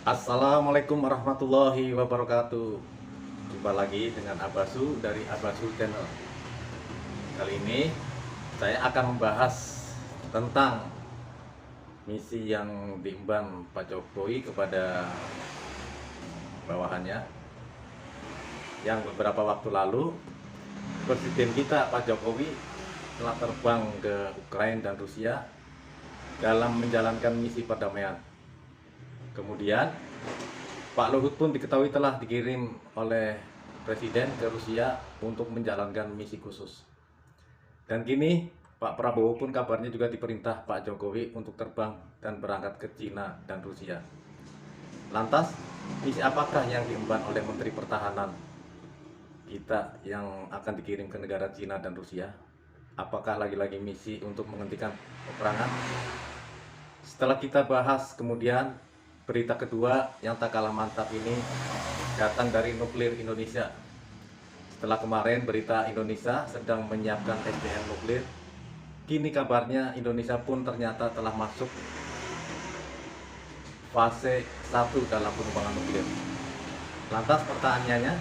Assalamualaikum warahmatullahi wabarakatuh. Jumpa lagi dengan Abasu dari Abasu Channel. Kali ini saya akan membahas tentang misi yang diemban Pak Jokowi kepada bawahannya, yang beberapa waktu lalu Presiden kita Pak Jokowi telah terbang ke Ukraina dan Rusia dalam menjalankan misi perdamaian. Kemudian Pak Luhut pun diketahui telah dikirim oleh Presiden ke Rusia untuk menjalankan misi khusus. Dan kini Pak Prabowo pun kabarnya juga diperintah Pak Jokowi untuk terbang dan berangkat ke Cina dan Rusia. Lantas, misi apakah yang diemban oleh Menteri Pertahanan kita yang akan dikirim ke negara Cina dan Rusia? Apakah lagi-lagi misi untuk menghentikan peperangan? Setelah kita bahas, kemudian berita kedua yang tak kalah mantap ini datang dari nuklir Indonesia. Setelah kemarin berita Indonesia sedang menyiapkan SDM nuklir, kini kabarnya Indonesia pun ternyata telah masuk fase 1 dalam pengembangan nuklir. Lantas pertanyaannya,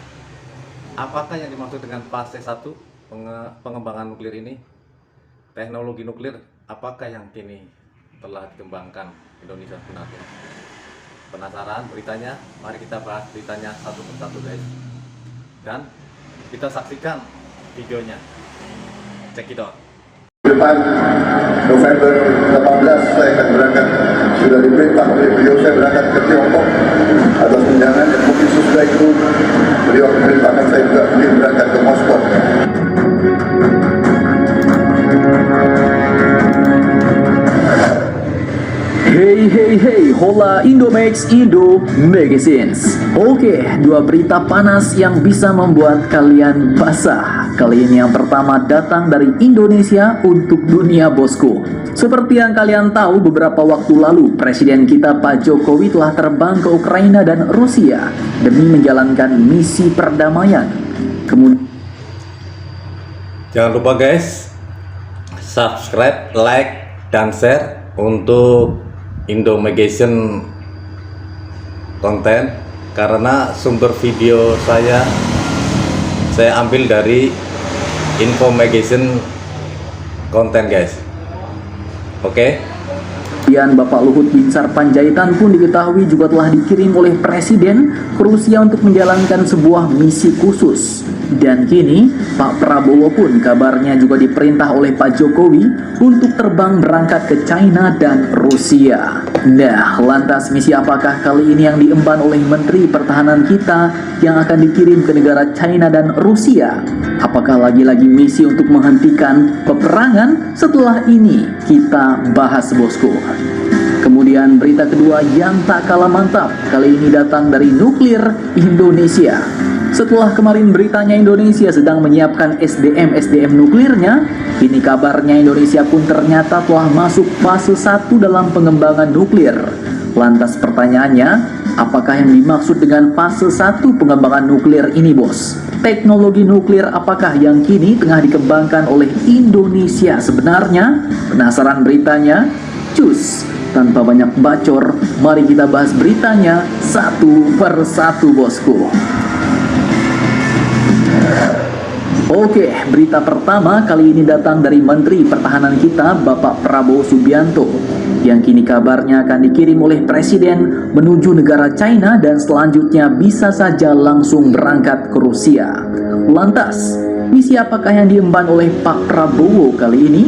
apakah yang dimaksud dengan fase 1 pengembangan nuklir ini? Teknologi nuklir apakah yang kini telah dikembangkan Indonesia sebenarnya? Penasaran beritanya? Mari kita bahas beritanya satu persatu, guys. Dan kita saksikan videonya. Check it out. Depan November 18 saya akan berangkat, sudah diperintah oleh beliau saya berangkat ke Tiongkok atas undangan, dan mungkin sesudah itu beliau memerintahkan saya juga mungkin berangkat ke Moskow. Hey, hola Indomax Indo Magazines. Oke, dua berita panas yang bisa membuat kalian basah. Kali ini yang pertama datang dari Indonesia untuk dunia, bosku. Seperti yang kalian tahu, beberapa waktu lalu Presiden kita Pak Jokowi telah terbang ke Ukraina dan Rusia demi menjalankan misi perdamaian. Kemudian Jangan lupa, guys, subscribe, like, dan share untuk Indo Magazine konten, karena sumber video saya ambil dari Info Magazine konten, guys. Oke. Bapak Luhut Binsar Panjaitan pun diketahui juga telah dikirim oleh Presiden ke Rusia untuk menjalankan sebuah misi khusus. Dan kini Pak Prabowo pun kabarnya juga diperintah oleh Pak Jokowi untuk terbang berangkat ke China dan Rusia. Nah, lantas misi apakah kali ini yang diemban oleh Menteri Pertahanan kita yang akan dikirim ke negara China dan Rusia? Apakah lagi-lagi misi untuk menghentikan peperangan? Setelah ini kita bahas, bosku. Kemudian berita kedua yang tak kalah mantap, kali ini datang dari nuklir Indonesia. Setelah kemarin beritanya Indonesia sedang menyiapkan SDM nuklirnya, kini kabarnya Indonesia pun ternyata telah masuk fase 1 dalam pengembangan nuklir. Lantas pertanyaannya, apakah yang dimaksud dengan fase 1 pengembangan nuklir ini, bos? Teknologi nuklir apakah yang kini tengah dikembangkan oleh Indonesia sebenarnya? Penasaran beritanya? Cus, tanpa banyak bacor, mari kita bahas beritanya satu per satu, bosku. Oke, berita pertama kali ini datang dari Menteri Pertahanan kita, Bapak Prabowo Subianto, yang kini kabarnya akan dikirim oleh Presiden menuju negara China dan selanjutnya bisa saja langsung berangkat ke Rusia. Lantas, misi apakah yang diemban oleh Pak Prabowo kali ini?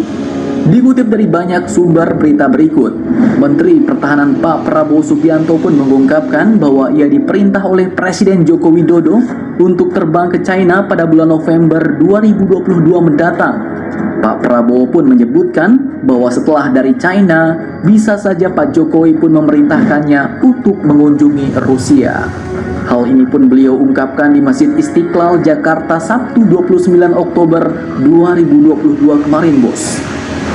Dikutip dari banyak sumber berita berikut, Menteri Pertahanan Pak Prabowo Subianto pun mengungkapkan bahwa ia diperintah oleh Presiden Joko Widodo untuk terbang ke China pada bulan November 2022 mendatang. Pak Prabowo pun menyebutkan bahwa setelah dari China, bisa saja Pak Jokowi pun memerintahkannya untuk mengunjungi Rusia. Hal ini pun beliau ungkapkan di Masjid Istiqlal, Jakarta, Sabtu 29 Oktober 2022 kemarin, bos.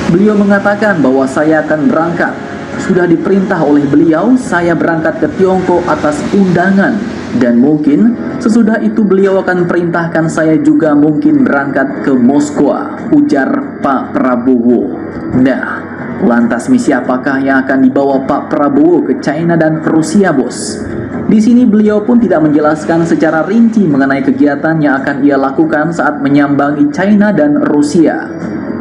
Beliau mengatakan bahwa saya akan berangkat. Sudah diperintah oleh beliau, saya berangkat ke Tiongkok atas undangan. Dan mungkin sesudah itu beliau akan perintahkan saya juga mungkin berangkat ke Moskwa, ujar Pak Prabowo. Nah, Lantas misi apakah yang akan dibawa Pak Prabowo ke China dan Rusia, bos? Di sini beliau pun tidak menjelaskan secara rinci mengenai kegiatan yang akan ia lakukan saat menyambangi China dan Rusia.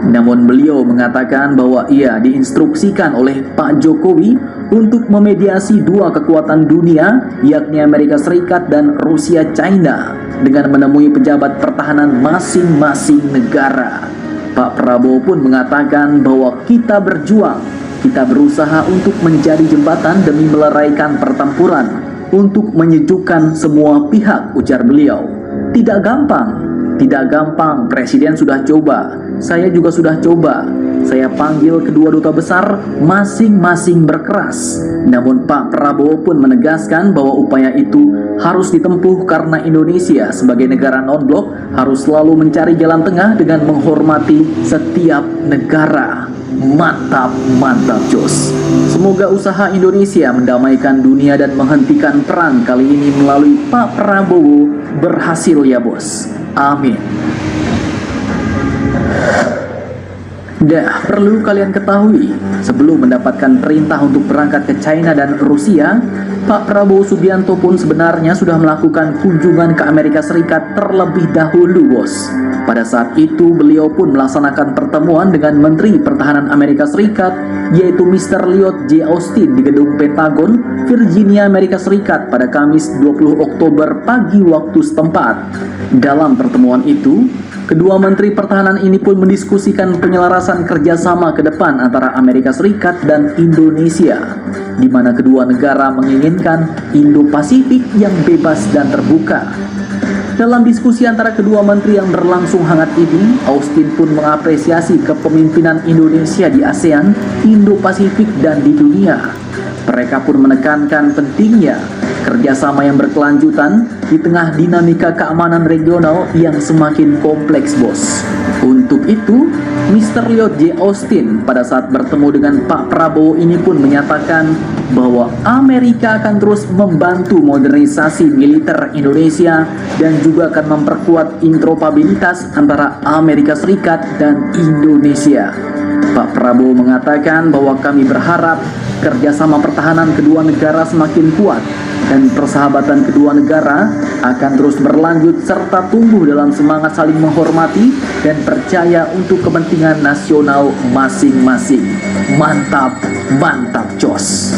Namun beliau mengatakan bahwa ia diinstruksikan oleh Pak Jokowi untuk memediasi dua kekuatan dunia, yakni Amerika Serikat dan Rusia China, dengan menemui pejabat pertahanan masing-masing negara. Pak Prabowo pun mengatakan bahwa kita berjuang, kita berusaha untuk menjadi jembatan demi meleraikan pertempuran, untuk menyejukkan semua pihak, ujar beliau. Tidak gampang, Presiden sudah coba, saya juga sudah coba. Saya panggil kedua duta besar, masing-masing berkeras. Namun Pak Prabowo pun menegaskan bahwa upaya itu harus ditempuh karena Indonesia sebagai negara non-blok harus selalu mencari jalan tengah dengan menghormati setiap negara. Mantap Jos. Semoga usaha Indonesia mendamaikan dunia dan menghentikan perang kali ini melalui Pak Prabowo berhasil ya, bos. Amin. Perlu kalian ketahui, sebelum mendapatkan perintah untuk berangkat ke China dan Rusia, Pak Prabowo Subianto pun sebenarnya sudah melakukan kunjungan ke Amerika Serikat terlebih dahulu, bos. Pada saat itu, beliau pun melaksanakan pertemuan dengan Menteri Pertahanan Amerika Serikat, yaitu Mr. Lloyd J. Austin di gedung Pentagon, Virginia, Amerika Serikat pada Kamis 20 Oktober pagi waktu setempat. Dalam pertemuan itu, kedua Menteri Pertahanan ini pun mendiskusikan penyelarasan kerjasama ke depan antara Amerika Serikat dan Indonesia, di mana kedua negara menginginkan Indo-Pasifik yang bebas dan terbuka. Dalam diskusi antara kedua menteri yang berlangsung hangat ini, Austin pun mengapresiasi kepemimpinan Indonesia di ASEAN, Indo-Pasifik, dan di dunia. Mereka pun menekankan pentingnya kerjasama yang berkelanjutan di tengah dinamika keamanan regional yang semakin kompleks, bos. Untuk itu, Mr. Lloyd J. Austin pada saat bertemu dengan Pak Prabowo ini pun menyatakan bahwa Amerika akan terus membantu modernisasi militer Indonesia dan juga akan memperkuat interoperabilitas antara Amerika Serikat dan Indonesia. Pak Prabowo mengatakan bahwa kami berharap kerjasama pertahanan kedua negara semakin kuat dan persahabatan kedua negara akan terus berlanjut serta tumbuh dalam semangat saling menghormati dan percaya untuk kepentingan nasional masing-masing. Mantap Jos.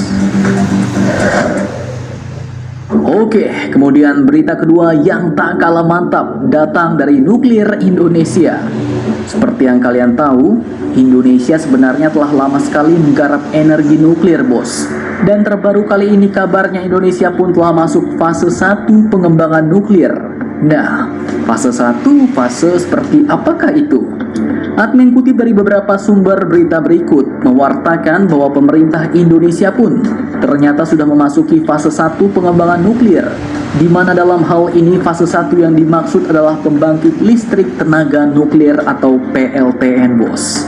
Oke, kemudian berita kedua yang tak kalah mantap datang dari nuklir Indonesia. Seperti yang kalian tahu, Indonesia sebenarnya telah lama sekali menggarap energi nuklir, bos. Dan terbaru kali ini kabarnya Indonesia pun telah masuk fase 1 pengembangan nuklir. Nah, fase 1, fase seperti apakah itu? Admin kutip dari beberapa sumber berita berikut mewartakan bahwa pemerintah Indonesia pun ternyata sudah memasuki fase 1 pengembangan nuklir, di mana dalam hal ini fase 1 yang dimaksud adalah pembangkit listrik tenaga nuklir atau PLTN, bos.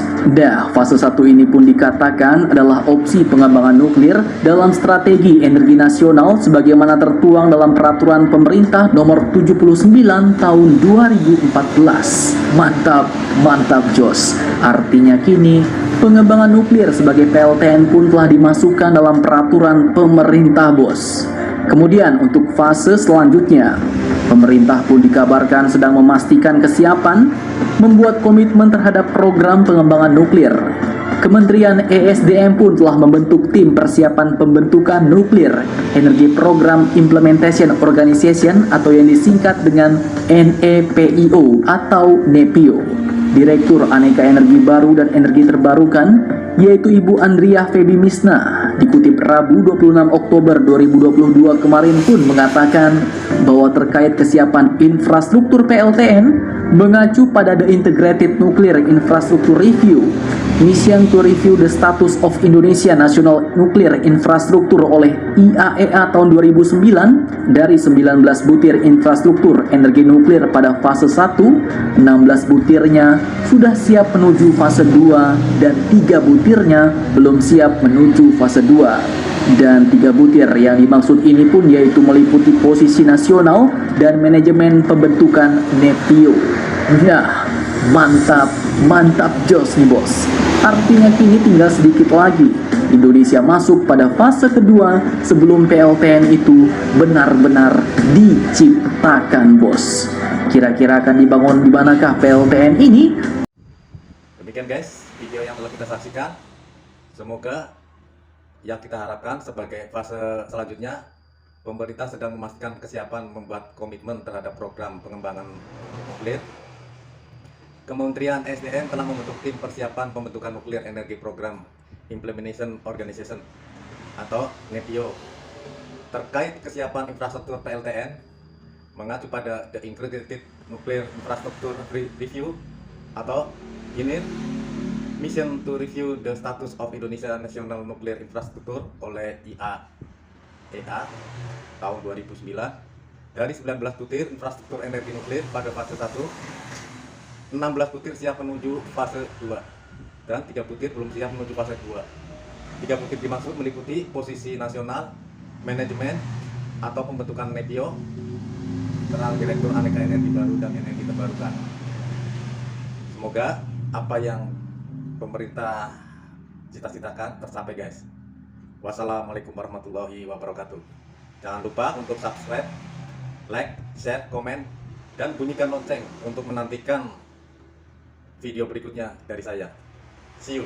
Fase 1 ini pun dikatakan adalah opsi pengembangan nuklir dalam strategi energi nasional sebagaimana tertuang dalam peraturan pemerintah nomor 79 tahun 2014. Mantap Jos. Artinya kini pengembangan nuklir sebagai PLTN pun telah dimasukkan dalam peraturan pemerintah, bos. Kemudian untuk fase selanjutnya, pemerintah pun dikabarkan sedang memastikan kesiapan membuat komitmen terhadap program pengembangan nuklir. Kementerian ESDM pun telah membentuk tim persiapan pembentukan nuklir Energy Program Implementation Organization atau yang disingkat dengan NEPIO atau NEPIO. Direktur Aneka Energi Baru dan Energi Terbarukan, yaitu Ibu Andria Febi Misna, dikutip Rabu 26 Oktober 2022 kemarin pun mengatakan bahwa terkait kesiapan infrastruktur PLTN mengacu pada The Integrated Nuclear Infrastructure Review, mission to review the status of Indonesia National Nuclear Infrastructure oleh IAEA tahun 2009 dari 19 butir infrastruktur energi nuklir pada fase 1, 16 butirnya sudah siap menuju fase 2 dan 3 butirnya belum siap menuju fase 2. Dan 3 butir yang dimaksud ini pun yaitu meliputi posisi nasional dan manajemen pembentukan NEPIO. Nah, mantap Mantap jos nih bos. Artinya kini tinggal sedikit lagi Indonesia masuk pada fase kedua sebelum PLTN itu benar-benar diciptakan bos. Kira-kira akan dibangun di manakah PLTN ini? Demikian guys, video yang telah kita saksikan. Semoga yang kita harapkan sebagai fase selanjutnya, pemerintah sedang memastikan kesiapan membuat komitmen terhadap program pengembangan nuklir. Kementerian SDM telah membentuk tim persiapan pembentukan Nuclear Energy Program Implementation Organization atau NEPIO terkait kesiapan infrastruktur PLTN mengacu pada The Integrated Nuclear Infrastructure Review atau INIR Mission to Review the Status of Indonesia National Nuclear Infrastructure oleh IAEA tahun 2009. Dari 19 butir infrastruktur energi nuklir pada fase 1, 16 butir siap menuju fase 2 dan 3 butir belum siap menuju fase 2. 3 butir dimaksud meliputi posisi nasional, manajemen atau pembentukan NEPIO, tentang direktur aneka energi baru dan energi terbarukan. Semoga apa yang pemerintah cita-citakan tercapai guys. Wassalamualaikum warahmatullahi wabarakatuh. Jangan lupa untuk subscribe, like, share, komen, dan bunyikan lonceng untuk menantikan video berikutnya dari saya. See you.